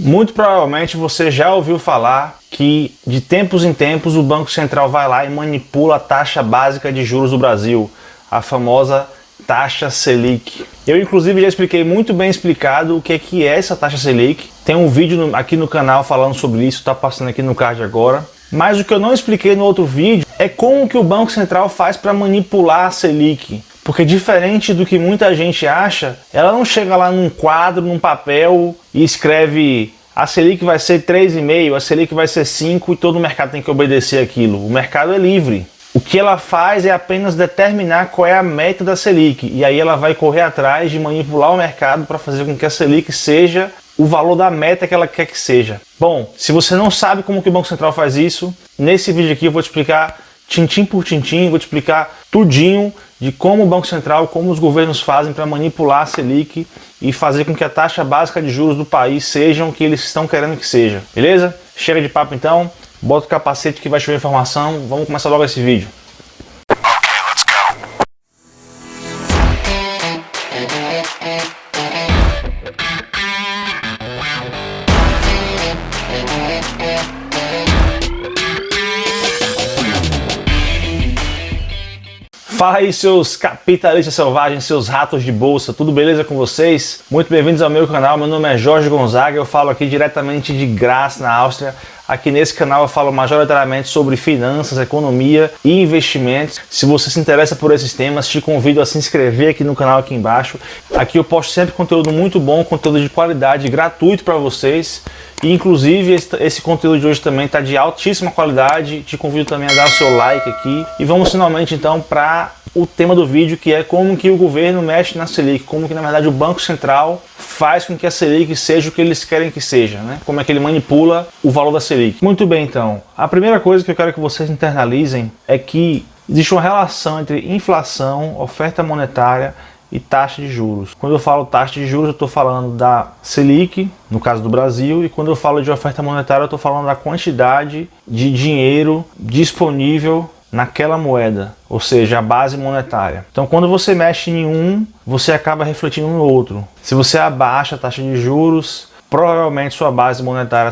Muito provavelmente você já ouviu falar que de tempos em tempos o Banco Central vai lá e manipula a taxa básica de juros do Brasil, a famosa taxa Selic. Eu inclusive já expliquei muito bem explicado o que é essa taxa Selic. Tem um vídeo aqui no canal falando sobre isso, está passando aqui no card agora. Mas o que eu não expliquei no outro vídeo é como que o Banco Central faz para manipular a Selic. Porque diferente do que muita gente acha, ela não chega lá num quadro, num papel e escreve a Selic vai ser 3,5, a Selic vai ser 5 e todo o mercado tem que obedecer aquilo. O mercado é livre. O que ela faz é apenas determinar qual é a meta da Selic. E aí ela vai correr atrás de manipular o mercado para fazer com que a Selic seja o valor da meta que ela quer que seja. Bom, se você não sabe como que o Banco Central faz isso, nesse vídeo aqui eu vou te explicar tintim por tintim, vou te explicar tudinho de como o Banco Central, como os governos fazem para manipular a Selic e fazer com que a taxa básica de juros do país seja o que eles estão querendo que seja. Beleza? Chega de papo então, bota o capacete que vai chover informação, vamos começar logo esse vídeo. Fala aí, seus capitalistas selvagens, seus ratos de bolsa, tudo beleza com vocês? Muito bem-vindos ao meu canal, meu nome é Jorge Gonzaga, eu falo aqui diretamente de Graz, na Áustria. Aqui nesse canal eu falo majoritariamente sobre finanças, economia e investimentos. Se você se interessa por esses temas, te convido a se inscrever aqui no canal aqui embaixo. Aqui eu posto sempre conteúdo muito bom, conteúdo de qualidade, gratuito para vocês. E inclusive esse conteúdo de hoje também está de altíssima qualidade. Te convido também a dar o seu like aqui. E vamos finalmente então para o tema do vídeo, que é como que o governo mexe na Selic, como que na verdade o Banco Central faz com que a Selic seja o que eles querem que seja, né? Como é que ele manipula o valor da Selic. Muito bem, então, a primeira coisa que eu quero que vocês internalizem é que existe uma relação entre inflação, oferta monetária e taxa de juros. Quando eu falo taxa de juros, eu estou falando da Selic, no caso do Brasil, e quando eu falo de oferta monetária, eu estou falando da quantidade de dinheiro disponível naquela moeda, ou seja, a base monetária. Então, quando você mexe em um, você acaba refletindo no outro. Se você abaixa a taxa de juros, provavelmente sua base monetária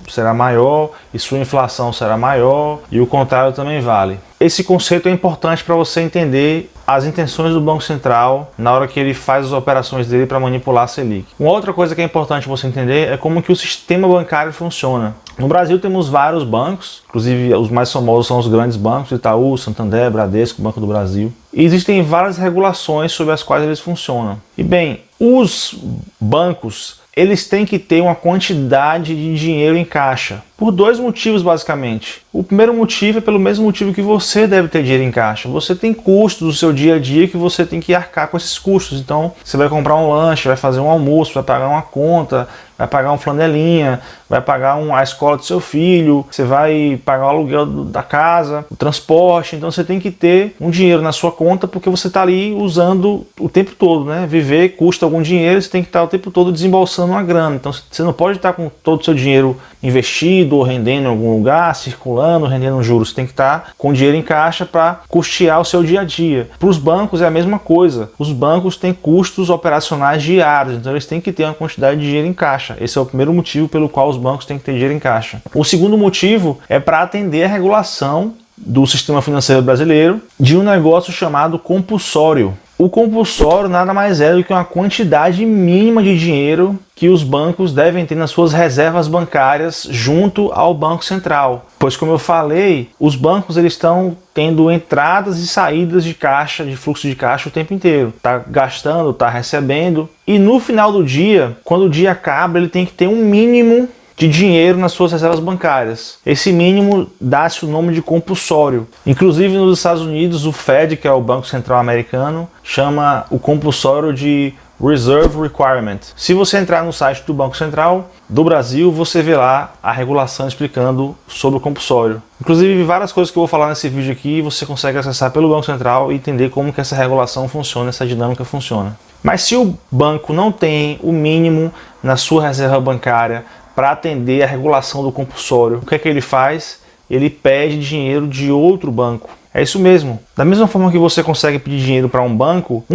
será maior e sua inflação será maior, e o contrário também vale. Esse conceito é importante para você entender as intenções do Banco Central na hora que ele faz as operações dele para manipular a Selic. Uma outra coisa que é importante você entender é como que o sistema bancário funciona. No Brasil temos vários bancos, inclusive os mais famosos são os grandes bancos, Itaú, Santander, Bradesco, Banco do Brasil. E existem várias regulações sobre as quais eles funcionam. E bem, os bancos eles têm que ter uma quantidade de dinheiro em caixa, por dois motivos basicamente. O primeiro motivo é pelo mesmo motivo que você deve ter dinheiro em caixa. Você tem custos do seu dia a dia que você tem que arcar com esses custos. Então você vai comprar um lanche, vai fazer um almoço, vai pagar uma conta, vai pagar um flanelinha, vai pagar a escola do seu filho, você vai pagar o aluguel da casa, o transporte. Então você tem que ter um dinheiro na sua conta porque você está ali usando o tempo todo, né? Viver custa algum dinheiro, você tem que estar o tempo todo desembolsando uma grana. Então você não pode estar com todo o seu dinheiro investido ou rendendo em algum lugar, circulando, rendendo juros. Você tem que estar com dinheiro em caixa para custear o seu dia a dia. Para os bancos é a mesma coisa. Os bancos têm custos operacionais diários, então eles têm que ter uma quantidade de dinheiro em caixa. Esse é o primeiro motivo pelo qual os bancos têm que ter dinheiro em caixa. O segundo motivo é para atender a regulação do sistema financeiro brasileiro de um negócio chamado compulsório. O compulsório nada mais é do que uma quantidade mínima de dinheiro que os bancos devem ter nas suas reservas bancárias junto ao Banco Central. Pois, como eu falei, os bancos eles estão tendo entradas e saídas de caixa, de fluxo de caixa o tempo inteiro. Está gastando, está recebendo. E no final do dia, quando o dia acaba, ele tem que ter um mínimo de dinheiro nas suas reservas bancárias. Esse mínimo dá-se o nome de compulsório. Inclusive nos Estados Unidos, o Fed, que é o Banco Central americano, chama o compulsório de Reserve Requirement. Se você entrar no site do Banco Central do Brasil, você vê lá a regulação explicando sobre o compulsório. Inclusive, várias coisas que eu vou falar nesse vídeo aqui, você consegue acessar pelo Banco Central e entender como que essa regulação funciona, essa dinâmica funciona. Mas se o banco não tem o mínimo na sua reserva bancária para atender a regulação do compulsório, o que é que ele faz? Ele pede dinheiro de outro banco. É isso mesmo. Da mesma forma que você consegue pedir dinheiro para um banco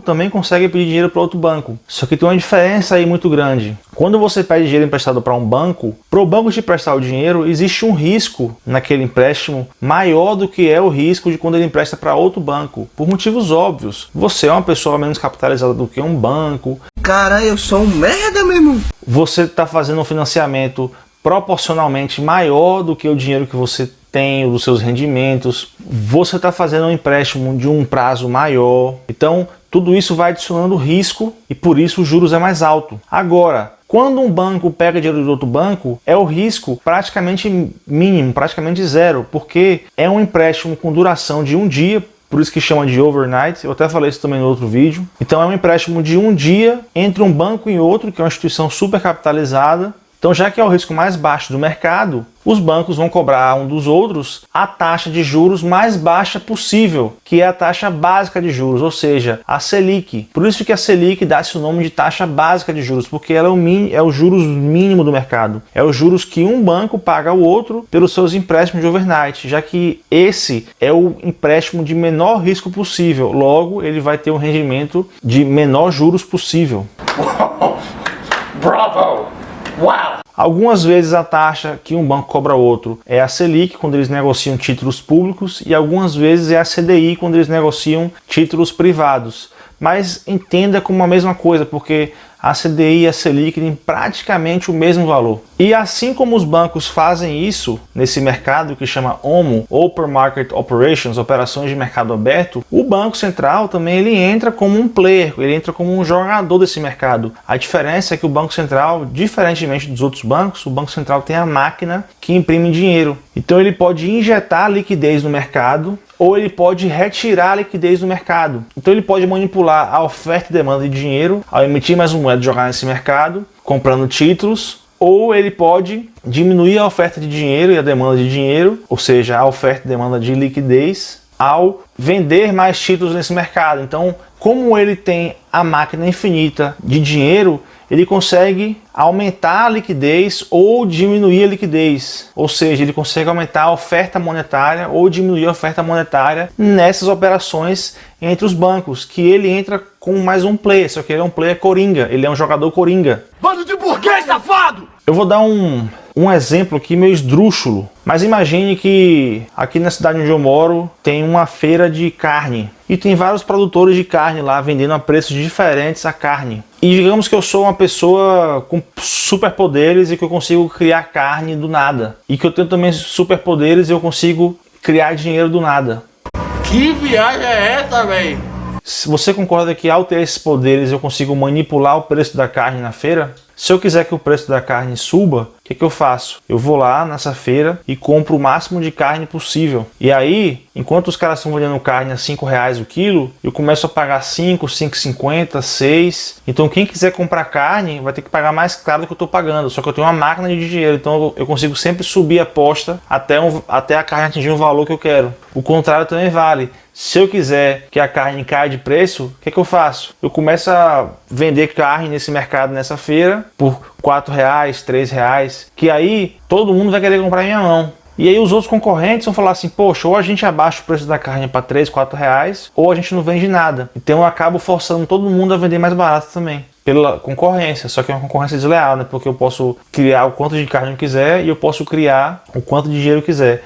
também consegue pedir dinheiro para outro banco. Só que tem uma diferença aí muito grande. Quando você pede dinheiro emprestado para o banco te prestar o dinheiro, existe um risco naquele empréstimo maior do que é o risco de quando ele empresta para outro banco. Por motivos óbvios. Você é uma pessoa menos capitalizada do que um banco. Cara, eu sou um merda, meu irmão. Você está fazendo um financiamento proporcionalmente maior do que o dinheiro que você tem, dos seus rendimentos. Você está fazendo um empréstimo de um prazo maior. Então, tudo isso vai adicionando risco e por isso os juros é mais alto. Agora, quando um banco pega dinheiro de outro banco, é o risco praticamente mínimo, praticamente zero, porque é um empréstimo com duração de um dia, por isso que chama de overnight, eu até falei isso também no outro vídeo. Então é um empréstimo de um dia entre um banco e outro, que é uma instituição super capitalizada. Então, já que é o risco mais baixo do mercado, os bancos vão cobrar um dos outros a taxa de juros mais baixa possível, que é a taxa básica de juros, ou seja, a Selic. Por isso que a Selic dá-se o nome de taxa básica de juros, porque ela é o juros mínimo do mercado. É os juros que um banco paga ao outro pelos seus empréstimos de overnight, já que esse é o empréstimo de menor risco possível. Logo, ele vai ter um rendimento de menor juros possível. Bravo! Uau! Algumas vezes a taxa que um banco cobra ao outro é a Selic, quando eles negociam títulos públicos, e algumas vezes é a CDI, quando eles negociam títulos privados. Mas entenda como a mesma coisa, porque a CDI e a Selic têm praticamente o mesmo valor. E assim como os bancos fazem isso nesse mercado que chama OMO, Open Market Operations, operações de mercado aberto, o Banco Central também ele entra como um player, ele entra como um jogador desse mercado. A diferença é que o Banco Central, diferentemente dos outros bancos, o Banco Central tem a máquina que imprime dinheiro. Então ele pode injetar liquidez no mercado, ou ele pode retirar a liquidez do mercado. Então ele pode manipular a oferta e demanda de dinheiro ao emitir mais uma moeda e jogar nesse mercado, comprando títulos, ou ele pode diminuir a oferta de dinheiro e a demanda de dinheiro, ou seja, a oferta e demanda de liquidez, ao vender mais títulos nesse mercado. Então, como ele tem a máquina infinita de dinheiro, ele consegue aumentar a liquidez ou diminuir a liquidez. Ou seja, ele consegue aumentar a oferta monetária ou diminuir a oferta monetária nessas operações entre os bancos, que ele entra com mais um player, só que ele é um player coringa, ele é um jogador coringa. Bando de burguês safado! Eu vou dar um exemplo aqui meio esdrúxulo, mas imagine que aqui na cidade onde eu moro tem uma feira de carne e tem vários produtores de carne lá vendendo a preços diferentes a carne. E digamos que eu sou uma pessoa com superpoderes e que eu consigo criar carne do nada. E que eu tenho também superpoderes e eu consigo criar dinheiro do nada. Que viagem é essa, velho? Se você concorda que ao ter esses poderes eu consigo manipular o preço da carne na feira, se eu quiser que o preço da carne suba, o que eu faço? Eu vou lá nessa feira e compro o máximo de carne possível. E aí, enquanto os caras estão vendendo carne a R$5 o quilo, eu começo a pagar 5, 5,50, 6. Então quem quiser comprar carne vai ter que pagar mais caro do que eu estou pagando. Só que eu tenho uma máquina de dinheiro, então eu consigo sempre subir a aposta até a carne atingir um valor que eu quero. O contrário também vale. Se eu quiser que a carne caia de preço, o que eu faço? Eu começo a vender carne nesse mercado, nessa feira, por R$4, R$3, que aí todo mundo vai querer comprar em minha mão. E aí os outros concorrentes vão falar assim, poxa, ou a gente abaixa o preço da carne para R$3, R$4, ou a gente não vende nada. Então eu acabo forçando todo mundo a vender mais barato também, pela concorrência. Só que é uma concorrência desleal, né? Porque eu posso criar o quanto de carne eu quiser e eu posso criar o quanto de dinheiro eu quiser.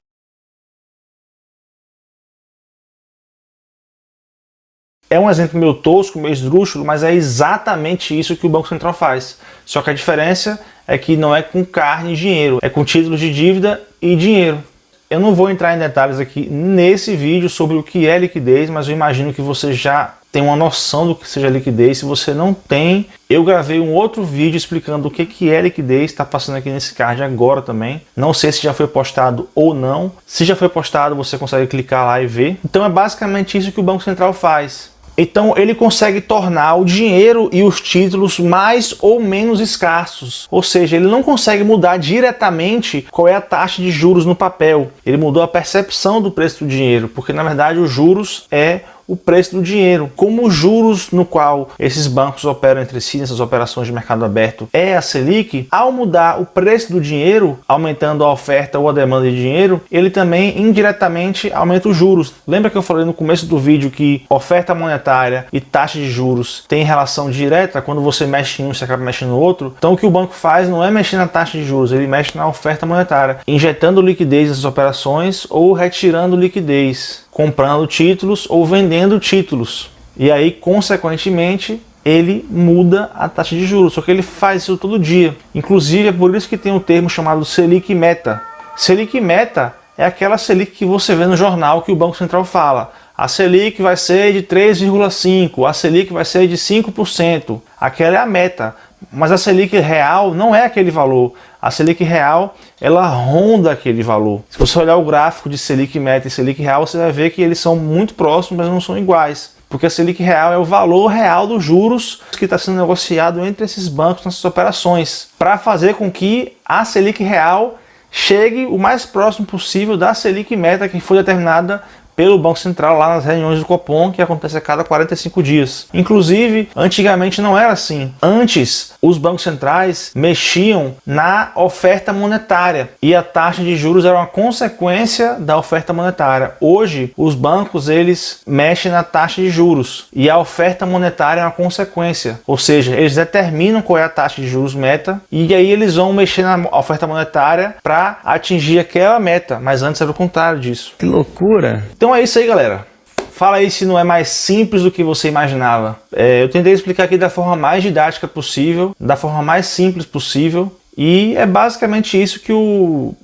É um exemplo meio tosco, meio esdrúxulo, mas é exatamente isso que o Banco Central faz. Só que a diferença é que não é com carne e dinheiro, é com títulos de dívida e dinheiro. Eu não vou entrar em detalhes aqui nesse vídeo sobre o que é liquidez, mas eu imagino que você já tem uma noção do que seja liquidez. Se você não tem, eu gravei um outro vídeo explicando o que é liquidez, está passando aqui nesse card agora também. Não sei se já foi postado ou não. Se já foi postado, você consegue clicar lá e ver. Então é basicamente isso que o Banco Central faz. Então ele consegue tornar o dinheiro e os títulos mais ou menos escassos. Ou seja, ele não consegue mudar diretamente qual é a taxa de juros no papel. Ele mudou a percepção do preço do dinheiro, porque na verdade os juros é o preço do dinheiro. Como os juros no qual esses bancos operam entre si nessas operações de mercado aberto é a Selic, ao mudar o preço do dinheiro, aumentando a oferta ou a demanda de dinheiro, ele também indiretamente aumenta os juros. Lembra que eu falei no começo do vídeo que oferta monetária e taxa de juros tem relação direta? Quando você mexe em um, você acaba mexendo no outro. Então o que o banco faz não é mexer na taxa de juros, ele mexe na oferta monetária, injetando liquidez nessas operações ou retirando liquidez, comprando títulos ou vendendo títulos. E aí, consequentemente, ele muda a taxa de juros, só que ele faz isso todo dia. Inclusive, é por isso que tem um termo chamado Selic Meta. Selic Meta é aquela Selic que você vê no jornal que o Banco Central fala. A Selic vai ser de 3,5%, a Selic vai ser de 5%. Aquela é a meta. Mas a Selic real não é aquele valor. A Selic real, ela ronda aquele valor. Se você olhar o gráfico de Selic Meta e Selic real, você vai ver que eles são muito próximos, mas não são iguais. Porque a Selic real é o valor real dos juros que está sendo negociado entre esses bancos nessas operações, para fazer com que a Selic real chegue o mais próximo possível da Selic Meta que foi determinada pelo Banco Central lá nas reuniões do Copom, que acontece a cada 45 dias. Inclusive, antigamente não era assim. Antes, os bancos centrais mexiam na oferta monetária e a taxa de juros era uma consequência da oferta monetária. Hoje, os bancos eles mexem na taxa de juros e a oferta monetária é uma consequência. Ou seja, eles determinam qual é a taxa de juros meta e aí eles vão mexer na oferta monetária para atingir aquela meta. Mas antes era o contrário disso. Que loucura! Então é isso aí, galera. Fala aí se não é mais simples do que você imaginava. Eu tentei explicar aqui da forma mais didática possível, da forma mais simples possível, e é basicamente isso que o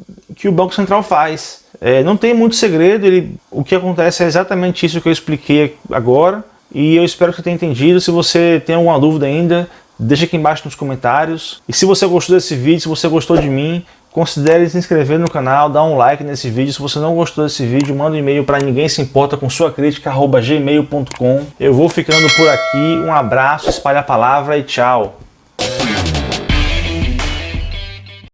Banco Central faz. Não tem muito segredo, o que acontece é exatamente isso que eu expliquei agora, e eu espero que você tenha entendido. Se você tem alguma dúvida ainda, deixa aqui embaixo nos comentários. E se você gostou desse vídeo, se você gostou de mim, considere se inscrever no canal, dar um like nesse vídeo. Se você não gostou desse vídeo, manda um e-mail para ninguém se importa com sua crítica@gmail.com. Eu vou ficando por aqui, um abraço, espalhe a palavra e tchau!